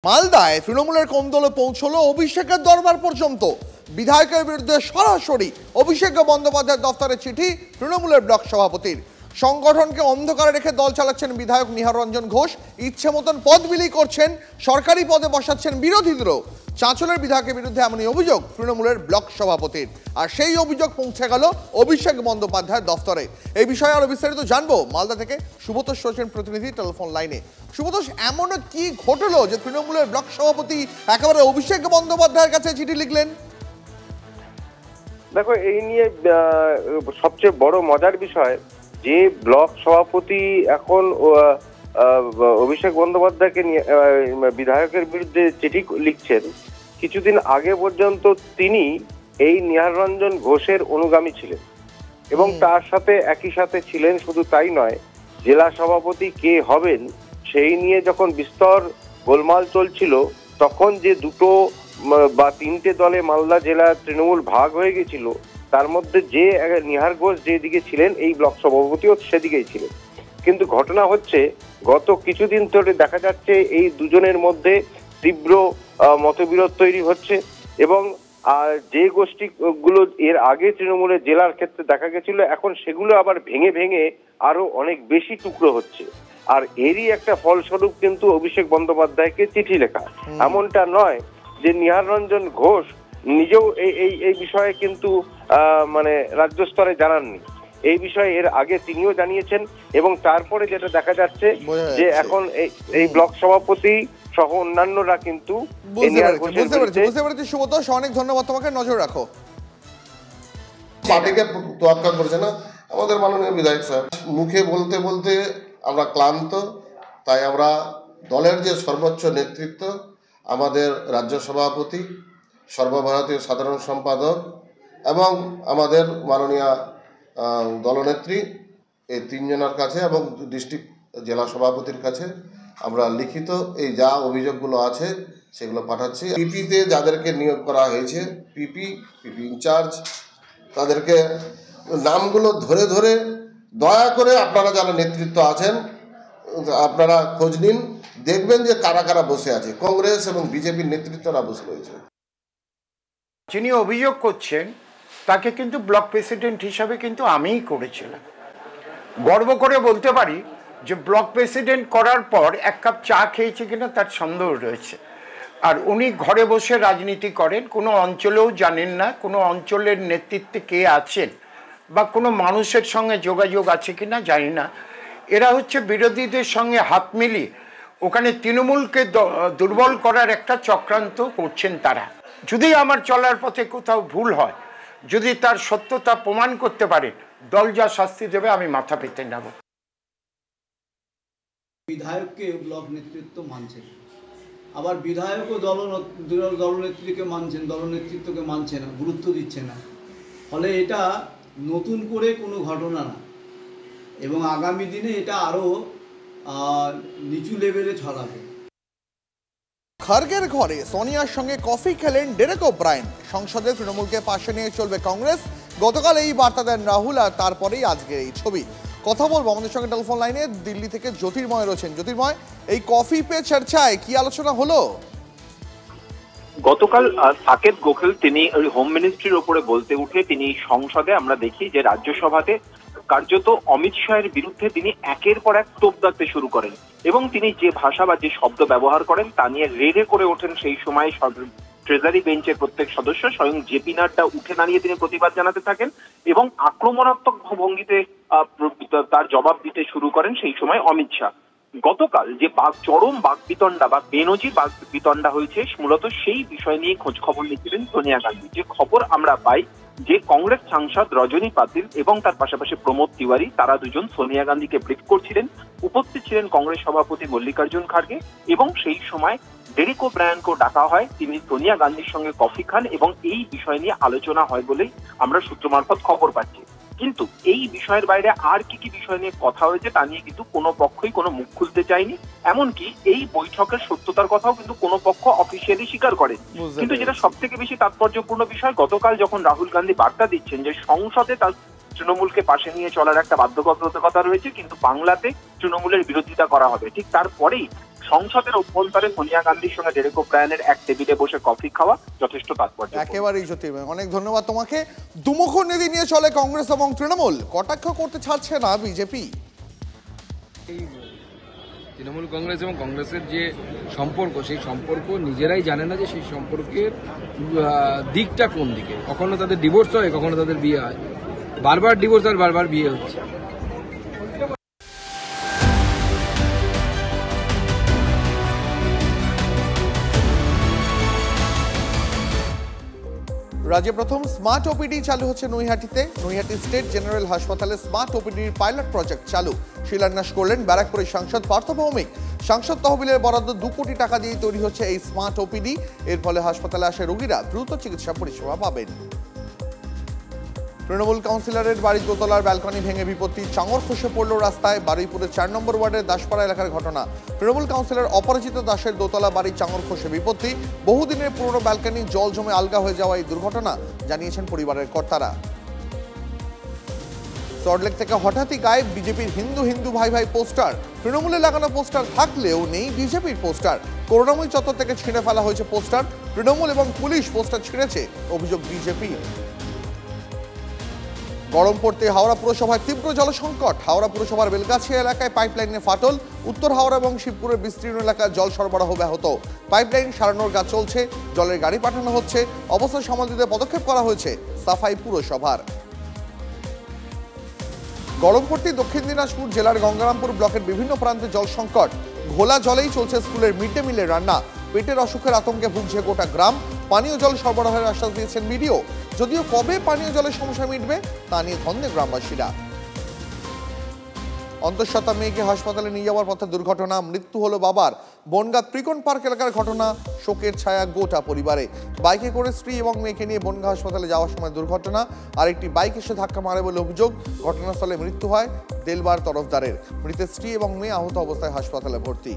মালদায় তৃণমূলের কোন্দলে পৌঁছলো অভিষেকের দরবার পর্যন্ত। বিধায়কের বিরুদ্ধে সরাসরি অভিষেক বন্দ্যোপাধ্যায়ের দফতরে চিঠি তৃণমূলের ব্লক সভাপতির। সংগঠনকে অন্ধকারে রেখে দল চালাচ্ছেন বিধায়ক নিহার রঞ্জন ঘোষ, ইচ্ছে মতন পদ বিলি করছেন, সরকারি পদে বসাচ্ছেন বিরোধীদেরও। চাঁচলের বিধায়কের বিরুদ্ধে এমনই অভিযোগ তৃণমূলের ব্লক সভাপতির, আর সেই অভিযোগ পৌঁছে গেল অভিষেক বন্দ্যোপাধ্যায়ের দফতরে। এই বিষয়ে আরো বিস্তারিত জানবো মালদা থেকে সুব্রত সচেন প্রতিনিধি টেলিফোন লাইনে। সুব্রত, এমন কি ঘটলো যে তৃণমূলের ব্লক সভাপতি একেবারে অভিষেক বন্দ্যোপাধ্যায়ের কাছে চিঠি লিখলেন? দেখো, এই নিয়ে সবচেয়ে বড় মজার বিষয় যে ব্লক সভাপতি এখন অভিষেক বন্দ্যোপাধ্যায়কে বিধায়কের বিরুদ্ধে চিঠি লিখছেন। কিছুদিন আগে পর্যন্ত তিনি এই নিহার রঞ্জন ঘোষের অনুগামী ছিলেন এবং তার সাথে একই সাথে ছিলেন। শুধু তাই নয়, জেলা সভাপতি কে হবেন সেই নিয়ে যখন বিস্তর গোলমাল চলছিল, তখন যে দুটো বা তিনটে দলে মালদা জেলা তৃণমূল ভাগ হয়ে গেছিল, তার মধ্যে যে নিহার ঘোষ যেদিকে ছিলেন, এই ব্লক সভাপতিও সেদিকেই ছিলেন। কিন্তু ঘটনা হচ্ছে, গত কিছুদিন ধরে দেখা যাচ্ছে এই দুজনের মধ্যে তীব্র মতবিরোধ তৈরি হচ্ছে এবং যে গোষ্ঠীগুলো এর আগে তৃণমূলের জেলার ক্ষেত্রে দেখা গেছিল, এখন সেগুলো আবার ভেঙে ভেঙে আরো অনেক বেশি টুকরো হচ্ছে। আর এরই একটা ফলস্বরূপ কিন্তু অভিষেক বন্দ্যোপাধ্যায়কে চিঠি লেখা। এমনটা নয় যে নিহার রঞ্জন ঘোষ নিজেও এই বিষয়ে কিন্তু রাজ্য স্তরে জানাননি। এই বিষয়ে এর আগে তিনিও জানিয়েছেন এবং তারপরে যেটা দেখা যাচ্ছে যে এখন এই ব্লক সভাপতি সহ অন্যান্যরা কিন্তু বুঝতে পেরেছি। সুব্রত, অনেক ধন্যবাদ তোমাকে, নজর রাখো। পার্টিকে তোয়াক্কা করছে না আমাদের মাননীয় বিধায়ক সাহেব, মুখে বলতে বলতে আমরা ক্লান্ত। তাই আমরা দলের যে সর্বোচ্চ নেতৃত্ব, আমাদের রাজ্য সভাপতি, সর্বভারতীয় সাধারণ সম্পাদক এবং আমাদের মাননীয় দলনেত্রী, এই তিনজনের কাছে এবং ডিস্ট্রিক্ট জেলা সভাপতির কাছে আমরা লিখিত এই যা অভিযোগগুলো আছে সেগুলো পাঠাচ্ছি। পিপিতে যাদেরকে নিয়োগ করা হয়েছে, পিপি ইনচার্জ, তাদেরকে নামগুলো ধরে ধরে দয়া করে আপনারা যারা নেতৃত্ব আছেন আপনারা খোঁজ নিন, দেখবেন যে কারা কারা বসে আছে। কংগ্রেস এবং বিজেপির নেতৃত্বরা বসে রয়েছে। যিনি অভিযোগ করছেন তাকে কিন্তু ব্লক প্রেসিডেন্ট হিসাবে কিন্তু আমিই করেছিলাম। গর্ব করে বলতে পারি যে ব্লক প্রেসিডেন্ট করার পর এক কাপ চা খেয়েছে কিনা তার সন্দেহ রয়েছে। আর উনি ঘরে বসে রাজনীতি করেন, কোনো অঞ্চলেও জানেন না কোনো অঞ্চলের নেতৃত্বে কে আছেন বা কোনো মানুষের সঙ্গে যোগাযোগ আছে কিনা জানি না। এরা হচ্ছে বিরোধীদের সঙ্গে হাত মিলিয়ে ওখানে তৃণমূলকে দুর্বল করার একটা চক্রান্ত করছেন তারা। যদি আমার চলার পথে কোথাও ভুল হয়, যদি তার সত্যতা প্রমাণ করতে পারে, দল যা শাস্তি দেবে আমি মাথা পেতে নেব। বিধায়ককে ব্লক নেতৃত্ব মানছে, আবার বিধায়কও দলনেত্রীকে মানছেন, দলনেতৃত্বকে মানছে না, গুরুত্ব দিচ্ছে না। ফলে এটা নতুন করে কোনো ঘটনা না এবং আগামী দিনে এটা আরও নিচু লেভেলে ছড়াবে। খড়গের ঘরে সোনিয়ার সঙ্গে কফি খেলেন ডেরেক ওব্রায়েন। সংসদে তৃণমূলকে পাশে নিয়ে চলবে কংগ্রেস। গতকাল এই বার্তা দেন রাহুল, আর তারপরেই আজকের এই ছবি। কথা বলবো আমাদের সঙ্গে টেলিফোন লাইনে দিল্লি থেকে জ্যোতির্ময় রয়েছেন। জ্যোতির্ময়, এই কফি পে চর্চায় কি আলোচনা হলো? গতকাল সাকেত গোখেল তিনি হোম মিনিস্ট্রির উপরে বলতে উঠে তিনি সংসদে আমরা দেখি যে রাজ্যসভাতে কার্যত অমিত শাহের বিরুদ্ধে তিনি একের পর এক তোপ দাগতে শুরু করেন এবং তিনি যে ভাষা বা যে শব্দ ব্যবহার করেন তা নিয়ে রেড়ে করে ওঠেন। সেই সময় ট্রেজারি বেঞ্চের প্রত্যেক সদস্য, স্বয়ং জেপি নাড্ডা উঠে দাঁড়িয়ে তিনি প্রতিবাদ জানাতে থাকেন এবং আক্রমণাত্মক ভঙ্গিতে তার জবাব দিতে শুরু করেন সেই সময় অমিত শাহ। গতকাল যে চরম বাকবিতণ্ডা বা বেনজির বাকবিতণ্ডা হয়েছে, মূলত সেই বিষয় নিয়ে খোঁজ খবর নিচ্ছিলেন সোনিয়া গান্ধী। যে খবর আমরা পাই যে কংগ্রেস সাংসদ রজনী পাতিল এবং তার পাশাপাশি প্রমোদ তিওয়ারি, তারা দুজন সোনিয়া গান্ধীকে ব্রিফ করছিলেন। উপস্থিত ছিলেন কংগ্রেস সভাপতি মল্লিকার্জুন খাড়গে এবং সেই সময় ডেরেক ওব্রায়েনকেও ডাকা হয়। তিনি সোনিয়া গান্ধীর সঙ্গে কফি খান এবং এই বিষয় নিয়ে আলোচনা হয় বলেই আমরা সূত্র মারফত খবর পাচ্ছি। কিন্তু এই বিষয়ের বাইরে আর কি কি বিষয় নিয়ে কথা হয়েছে তা নিয়ে কিন্তু কোনো পক্ষই কোনো মুখ খুলতে চায়নি। এমনকি এই বৈঠকের সত্যতার কথাও কিন্তু কোনো পক্ষ অফিসিয়ালি স্বীকার করেন। কিন্তু যেটা সব থেকে বেশি তাৎপর্যপূর্ণ বিষয়, গতকাল যখন রাহুল গান্ধী বার্তা দিচ্ছেন যে সংসদে তার তৃণমূলকে পাশে নিয়ে চলার একটা বাধ্যবাধকতা রয়েছে, কিন্তু বাংলাতে তৃণমূলের বিরোধিতা করা হবে, ঠিক তারপরেই সংসদের অভ্যন্তরে সোনিয়া গান্ধীর সঙ্গে ডেরেক ওব্রায়ানের এক টেবিলে বসে কফি খাওয়া যথেষ্ট তাৎপর্য। একেবারেই জ্যোতির্ময়, অনেক ধন্যবাদ তোমাকে। দুমুখ নীতি নিয়ে চলে কংগ্রেস এবং তৃণমূল, কটাক্ষ করতে ছাড়ছে না বিজেপি। তৃণমূল কংগ্রেস এবং কংগ্রেসের যে সম্পর্ক, সেই সম্পর্ক নিজেরাই জানে না যে সেই সম্পর্কের দিকটা কোন দিকে। কখনো তাদের ডিভোর্স হয়, কখনো তাদের বিয়ে হয়, বারবার ডিভোর্স আর বারবার বিয়ে হচ্ছে। রাজ্যে প্রথম স্মার্ট ওপিডি চালু হচ্ছে নৈহাটিতে। নৈহাটি স্টেট জেনারেল হাসপাতালে স্মার্ট ওপিডির পাইলট প্রজেক্ট চালু, শিলান্যাস করলেন ব্যারাকপুরের সাংসদ পার্থ ভৌমিক। সাংসদ তহবিলের বরাদ্দ 2 কোটি টাকা দিয়ে তৈরি হচ্ছে এই স্মার্ট ওপিডি। এর ফলে হাসপাতালে আসা রোগীরা দ্রুত চিকিৎসা পরিষেবা পাবেন। তৃণমূল কাউন্সিলরের বাড়ির দোতলার ব্যালকনি ভেঙে বিপত্তি, চাঙর খসে পড়ল রাস্তায়। বারুইপুরের 4 নম্বর ওয়ার্ডের দাসপাড়া এলাকার ঘটনা। তৃণমূল কাউন্সিলর অপরাজিত দাসের দোতলা বাড়ির চাঙর খসে বিপত্তি। বহুদিনের পুরনো ব্যালকনি জল জমে আলগা হয়ে যাওয়া এই দুর্ঘটনা, জানিয়েছেন পরিবারের কর্তারা। সল্টলেক থেকে হঠাৎই গায়েব বিজেপির হিন্দু হিন্দু ভাই ভাই পোস্টার। তৃণমূলে লাগানো পোস্টার থাকলেও নেই বিজেপির পোস্টার। করুণাময়ী চত্বর থেকে ছিঁড়ে ফেলা হয়েছে পোস্টার। তৃণমূল এবং পুলিশ পোস্টার ছিঁড়েছে, অভিযোগ বিজেপি। গরম পড়তে হাওড়া পুরসভায় তীব্র জলসংকট। হাওড়া পুরসভার বেলগাছিয়া এলাকায় পাইপলাইনে ফাটল। উত্তর হাওড়া এবং শিবপুরের বিস্তীর্ণ এলাকায় জল সরবরাহ ব্যাহত। পাইপলাইন সারানোর কাজ চলছে, জলের গাড়ি পাঠানো হচ্ছে। অবস্থা সামাল দিতে পদক্ষেপ করা হয়েছে সাফাই পুরসভার। গরম পড়তে দক্ষিণ দিনাজপুর জেলার গঙ্গারামপুর ব্লকের বিভিন্ন প্রান্তে জল সংকট। ঘোলা জলেই চলছে স্কুলের মিড ডে মিলের রান্না। পেটের অসুখের আতঙ্কে ভুগছে গোটা গ্রাম। পানীয় জল সরবরাহের আশ্বাস দিয়েছেন বিডিও। যদিও কবে পানীয় জলের সমস্যা মিটবে তা নিয়ে ধন্দে গ্রামবাসীরা। অন্তঃসত্ত্বা মেয়েকে হাসপাতালে নিয়ে যাওয়ার পথে দুর্ঘটনা, মৃত্যু হলো বাবার। বনগাঁ ত্রিকোণ পার্ক এলাকার ঘটনা, শোকের ছায়া গোটা পরিবারে। বাইকে করে স্ত্রী এবং মেয়েকে নিয়ে বনগাঁ হাসপাতালে যাওয়ার সময় দুর্ঘটনা। আরেকটি বাইক এসে ধাক্কা মারে বলে অভিযোগ। ঘটনাস্থলে মৃত্যু হয় দেলবার তরফদারের। মৃতের স্ত্রী এবং মেয়ে আহত অবস্থায় হাসপাতালে ভর্তি।